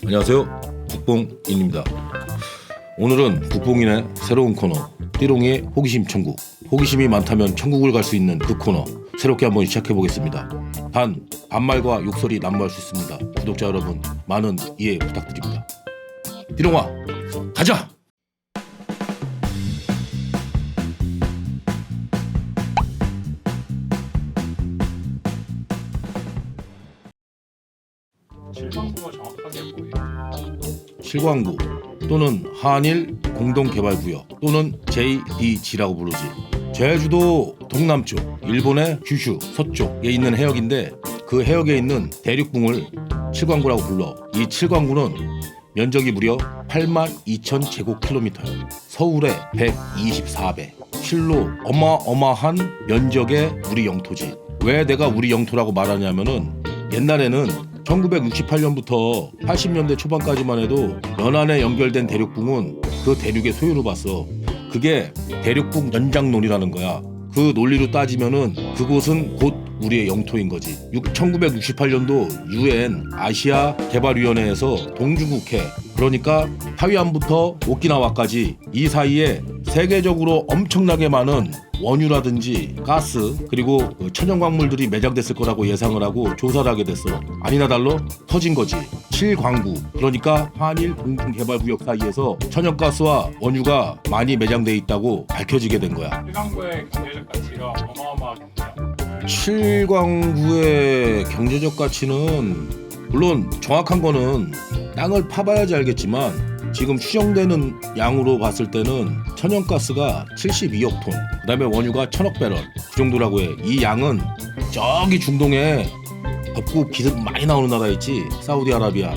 안녕하세요, 북봉인입니다. 오늘은 북봉인의 새로운 코너 띠롱이의 호기심 천국, 호기심이 많다면 천국을 갈 수 있는 그 코너 새롭게 한번 시작해보겠습니다. 단 반말과 욕설이 난무할 수 있습니다. 구독자 여러분 많은 이해 부탁드립니다. 띠롱아 가자! 실광구가 정확하게 뭐예요? 실광구 또는 한일 공동개발구역 또는 JDG라고 부르지. 제주도 동남쪽, 일본의 규슈 서쪽에 있는 해역인데 그 해역에 있는 대륙붕을 칠광구라고 불러. 이 칠광구는 면적이 무려 82,000제곱킬로미터야. 서울의 124배. 실로 어마어마한 면적의 우리 영토지. 왜 내가 우리 영토라고 말하냐면은 옛날에는 1968년부터 80년대 초반까지만 해도 연안에 연결된 대륙붕은 그 대륙의 소유를 봤어. 그게 대륙붕 연장론이라는 거야. 그 논리로 따지면은 그곳은 곧 우리의 영토인 거지. 1968년도 UN 아시아 개발위원회에서 동주국해, 그러니까 타이완부터 오키나와까지 이 사이에 세계적으로 엄청나게 많은 원유라든지 가스 그리고 천연광물들이 매장됐을 거라고 예상을 하고 조사를 하게 됐어. 아니나 달러 터진 거지. 칠광구, 그러니까 한일 공동개발구역 사이에서 천연가스와 원유가 많이 매장돼 있다고 밝혀지게 된 거야. 실광구의 경제적 가치가 어마어마하겠네요. 칠광구의 경제적 가치는 물론 정확한 거는 땅을 파봐야지 알겠지만 지금 추정되는 양으로 봤을 때는 천연가스가 72억 톤, 그 다음에 원유가 1,000억 배럴 그 정도라고 해. 이 양은 저기 중동에 덥고 비 많이 나오는 나라 있지, 사우디아라비아,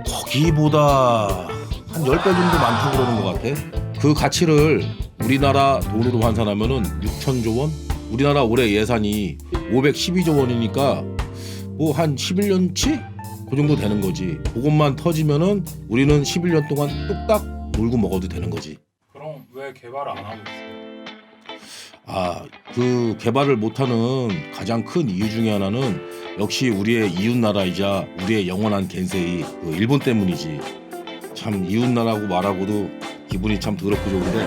거기보다 한 10배 정도 많다고 그러는 것 같아. 그 가치를 우리나라 돈으로 환산하면은 6천조 원? 우리나라 올해 예산이 512조 원이니까 뭐 한 11년치? 그 정도 되는 거지. 그것만 터지면은 우리는 11년 동안 뚝딱 놀고 먹어도 되는 거지. 그럼 왜 개발을 안 하고 있어요? 그 개발을 못하는 가장 큰 이유 중에 하나는 역시 우리의 이웃나라이자 우리의 영원한 겐세이 그 일본 때문이지. 참 이웃나라고 말하고도 기분이 참 더럽고 좋은데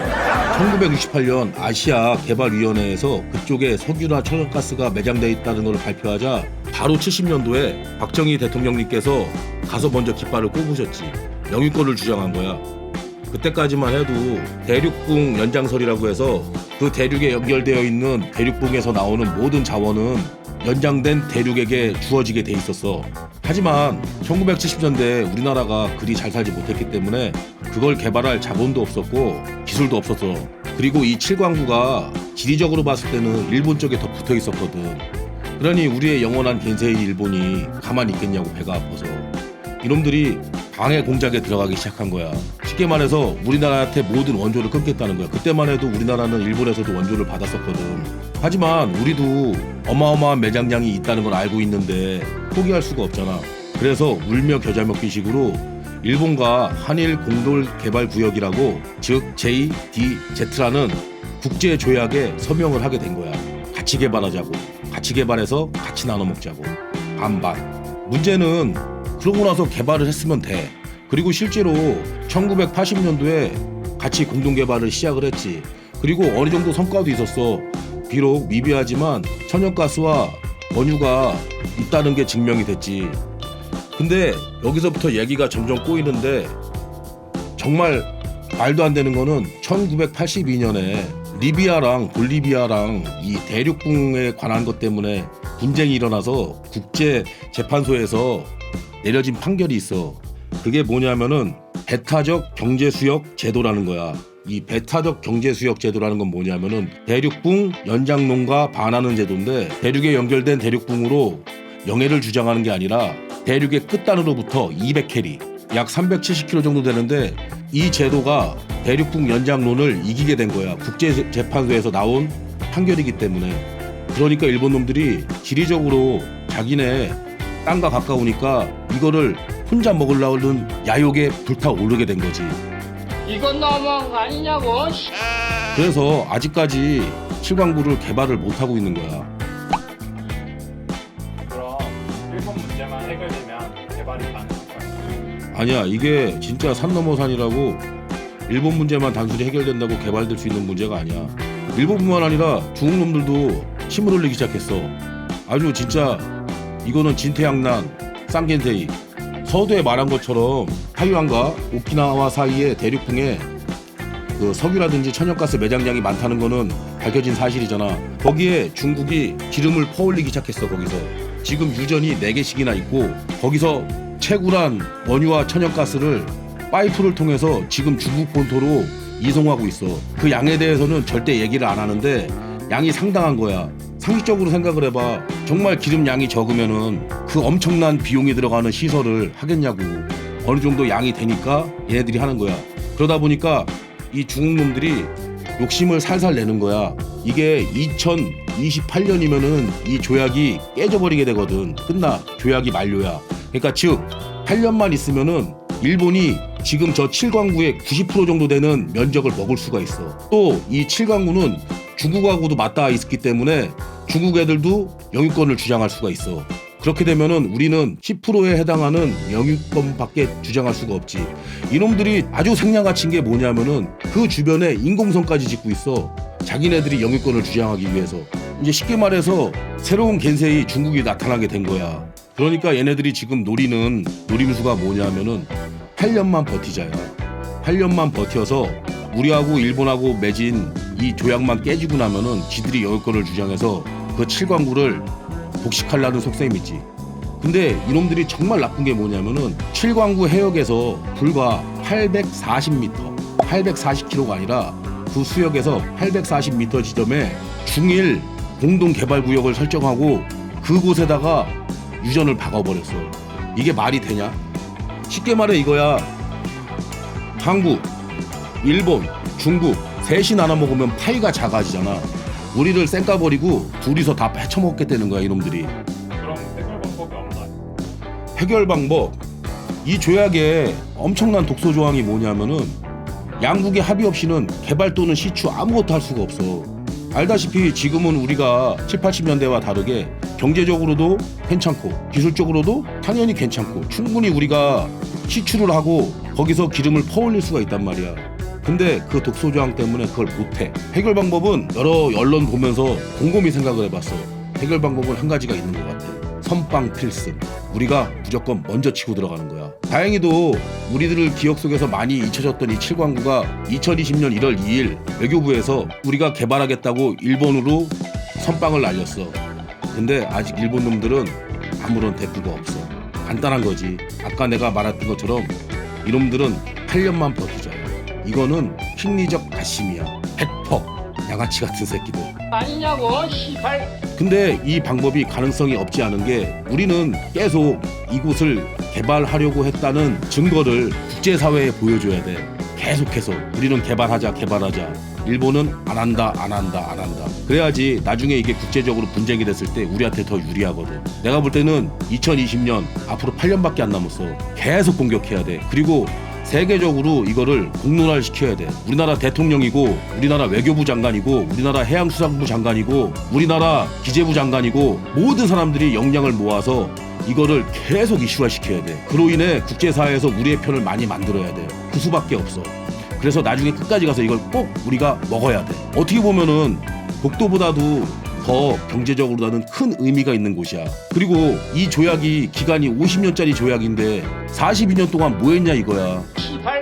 1968년 아시아 개발위원회에서 그쪽에 석유나 천연가스가 매장되어 있다는 걸 발표하자 바로 70년도에 박정희 대통령님께서 가서 먼저 깃발을 꼽으셨지. 영유권을 주장한 거야. 그때까지만 해도 대륙붕 연장설이라고 해서 그 대륙에 연결되어 있는 대륙붕에서 나오는 모든 자원은 연장된 대륙에게 주어지게 돼 있었어. 하지만 1970년대 우리나라가 그리 잘 살지 못했기 때문에 그걸 개발할 자본도 없었고 기술도 없었어. 그리고 이 칠광구가 지리적으로 봤을 때는 일본 쪽에 더 붙어 있었거든. 그러니 우리의 영원한 겐세이 일본이 가만히 있겠냐고, 배가 아파서. 이놈들이 방해 공작에 들어가기 시작한 거야. 쉽게 말해서 우리나라한테 모든 원조를 끊겠다는 거야. 그때만 해도 우리나라는 일본에서도 원조를 받았었거든. 하지만 우리도 어마어마한 매장량이 있다는 걸 알고 있는데 포기할 수가 없잖아. 그래서 울며 겨자 먹기식으로 일본과 한일 공동개발구역이라고, 즉 JDZ라는 국제조약에 서명을 하게 된 거야. 같이 개발하자고, 같이 개발해서 같이 나눠 먹자고, 반반. 문제는 그러고 나서 개발을 했으면 돼. 그리고 실제로 1980년도에 같이 공동개발을 시작을 했지. 그리고 어느 정도 성과도 있었어. 비록 미비하지만 천연가스와 원유가 있다는 게 증명이 됐지. 근데 여기서부터 얘기가 점점 꼬이는데 정말 말도 안 되는 거는 1982년에 리비아랑 볼리비아랑 이 대륙붕에 관한 것 때문에 분쟁이 일어나서 국제재판소에서 내려진 판결이 있어. 그게 뭐냐면은 배타적 경제수역 제도라는 거야. 이 배타적 경제수역 제도라는 건 뭐냐면은 대륙붕 연장론과 반하는 제도인데, 대륙에 연결된 대륙붕으로 영해를 주장하는 게 아니라 대륙의 끝단으로부터 200캐리, 약 370km 정도 되는데 이 제도가 대륙붕 연장론을 이기게 된 거야. 국제재판소에서 나온 판결이기 때문에. 그러니까 일본 놈들이 지리적으로 자기네 땅과 가까우니까 이거를 혼자 먹으려는 야욕에 불타오르게 된 거지. 이건 너무한 거 아니냐고. 그래서 아직까지 칠광구를 개발을 못하고 있는 거야. 그럼 일본 문제만 해결되면 개발이 가능할까요? 아니야, 이게 진짜 산 넘어 산이라고 일본 문제만 단순히 해결된다고 개발될 수 있는 문제가 아니야. 일본뿐만 아니라 중국 놈들도 침을 흘리기 시작했어. 아주 진짜 이거는 진퇴양난 쌍겐세이. 서두에 말한 것처럼 타이완과 오키나와 사이의 대륙풍에 그 석유라든지 천연가스 매장량이 많다는 거는 밝혀진 사실이잖아. 거기에 중국이 기름을 퍼올리기 시작했어. 거기서 지금 유전이 4개씩이나 있고 거기서 채굴한 원유와 천연가스를 파이프를 통해서 지금 중국 본토로 이송하고 있어. 그 양에 대해서는 절대 얘기를 안 하는데 양이 상당한 거야. 상식적으로 생각을 해봐. 정말 기름 양이 적으면은 그 엄청난 비용이 들어가는 시설을 하겠냐고. 어느 정도 양이 되니까 얘네들이 하는 거야. 그러다 보니까 이 중국 놈들이 욕심을 살살 내는 거야. 이게 2028년이면은 이 조약이 깨져버리게 되거든. 끝나. 조약이 만료야. 그러니까 즉 8년만 있으면은 일본이 지금 저 7광구의 90% 정도 되는 면적을 먹을 수가 있어. 또 이 7광구는 중국하고도 맞닿아 있기 때문에 중국 애들도 영유권을 주장할 수가 있어. 그렇게 되면은 우리는 10%에 해당하는 영유권밖에 주장할 수가 없지. 이놈들이 아주 생양아친 게 뭐냐면은 그 주변에 인공섬까지 짓고 있어. 자기네들이 영유권을 주장하기 위해서. 이제 쉽게 말해서 새로운 겐세이 중국이 나타나게 된 거야. 그러니까 얘네들이 지금 노리는 노림수가 뭐냐면은 8년만 버티자야. 8년만 버텨서 우리하고 일본하고 맺은 이 조약만 깨지고 나면은 지들이 영유권을 주장해서 그 7광구를 복식하려는 속셈이지. 근데 이놈들이 정말 나쁜 게 뭐냐면은 7광구 해역에서 불과 840m, 840km가 아니라 그 수역에서 840m 지점에 중일 공동개발구역을 설정하고 그곳에다가 유전을 박아버렸어. 이게 말이 되냐? 쉽게 말해 이거야. 한국, 일본, 중국 셋이 나눠 먹으면 파이가 작아지잖아. 우리를 쌩까버리고 둘이서 다 헤쳐먹겠다는 거야 이놈들이. 그럼 해결 방법이 없나요? 해결 방법. 이 조약에 엄청난 독소 조항이 뭐냐면은 양국의 합의 없이는 개발 또는 시추 아무것도 할 수가 없어. 알다시피 지금은 우리가 7, 80년대와 다르게 경제적으로도 괜찮고 기술적으로도 당연히 괜찮고 충분히 우리가 시추를 하고 거기서 기름을 퍼올릴 수가 있단 말이야. 근데 그 독소 조항 때문에 그걸 못해. 해결 방법은 여러 언론 보면서 곰곰이 생각을 해봤어. 해결 방법은 한 가지가 있는 것 같아. 선빵 필승. 우리가 무조건 먼저 치고 들어가는 거야. 다행히도 우리들을 기억 속에서 많이 잊혀졌던 이 7광구가 2020년 1월 2일 외교부에서 우리가 개발하겠다고 일본으로 선빵을 날렸어. 근데 아직 일본 놈들은 아무런 대꾸가 없어. 간단한 거지. 아까 내가 말했던 것처럼 이놈들은 8년만 버티자. 이거는 심리적 가심이야. 100% 양아치 같은 새끼들. 아니냐고 시발. 근데 이 방법이 가능성이 없지 않은 게 우리는 계속 이곳을 개발하려고 했다는 증거를 국제사회에 보여줘야 돼. 계속해서 우리는 개발하자. 일본은 안 한다. 그래야지 나중에 이게 국제적으로 분쟁이 됐을 때 우리한테 더 유리하거든. 내가 볼 때는 2020년 앞으로 8년밖에 안 남았어. 계속 공격해야 돼. 그리고 세계적으로 이거를 공론화를 시켜야 돼. 우리나라 대통령이고 우리나라 외교부 장관이고 우리나라 해양수산부 장관이고 우리나라 기재부 장관이고 모든 사람들이 역량을 모아서 이거를 계속 이슈화 시켜야 돼. 그로 인해 국제사회에서 우리의 편을 많이 만들어야 돼. 그 수밖에 없어. 그래서 나중에 끝까지 가서 이걸 꼭 우리가 먹어야 돼. 어떻게 보면은 독도보다도 더 경제적으로는 큰 의미가 있는 곳이야. 그리고 이 조약이 기간이 50년짜리 조약인데 42년 동안 뭐 했냐 이거야. 시발.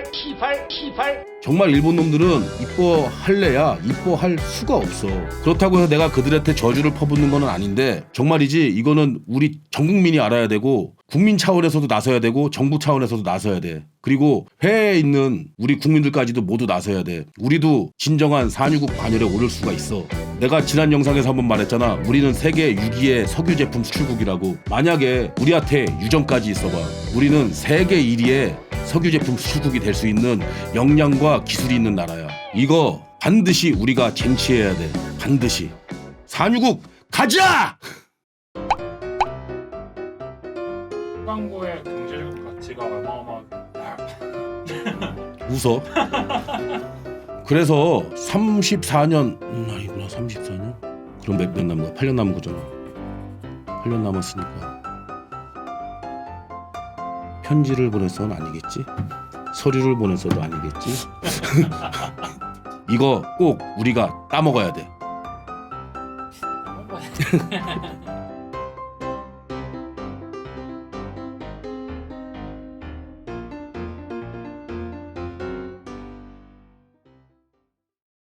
정말 일본 놈들은 이뻐할래야 이뻐할 수가 없어. 그렇다고 해서 내가 그들한테 저주를 퍼붓는 건 아닌데 정말이지 이거는 우리 전 국민이 알아야 되고 국민 차원에서도 나서야 되고 정부 차원에서도 나서야 돼. 그리고 해외에 있는 우리 국민들까지도 모두 나서야 돼. 우리도 진정한 산유국 반열에 오를 수가 있어. 내가 지난 영상에서 한번 말했잖아. 우리는 세계 6위의 석유 제품 수출국이라고. 만약에 우리한테 유전까지 있어봐. 우리는 세계 1위의 석유 제품 수출국이 될 수 있는 역량과 기술이 있는 나라야. 이거 반드시 우리가 쟁취해야 돼. 반드시. 산유국 가자! 광고의 경제적 가치가 어마어마하게. 웃어. 그래서 34년 아니구나. 34년? 그럼 몇 년 남은 거야? 8년 남은 거잖아. 8년 남았으니까 편지를 보내서는 아니겠지? 서류를 보내서도 아니겠지? 이거 꼭 우리가 따먹어야 돼.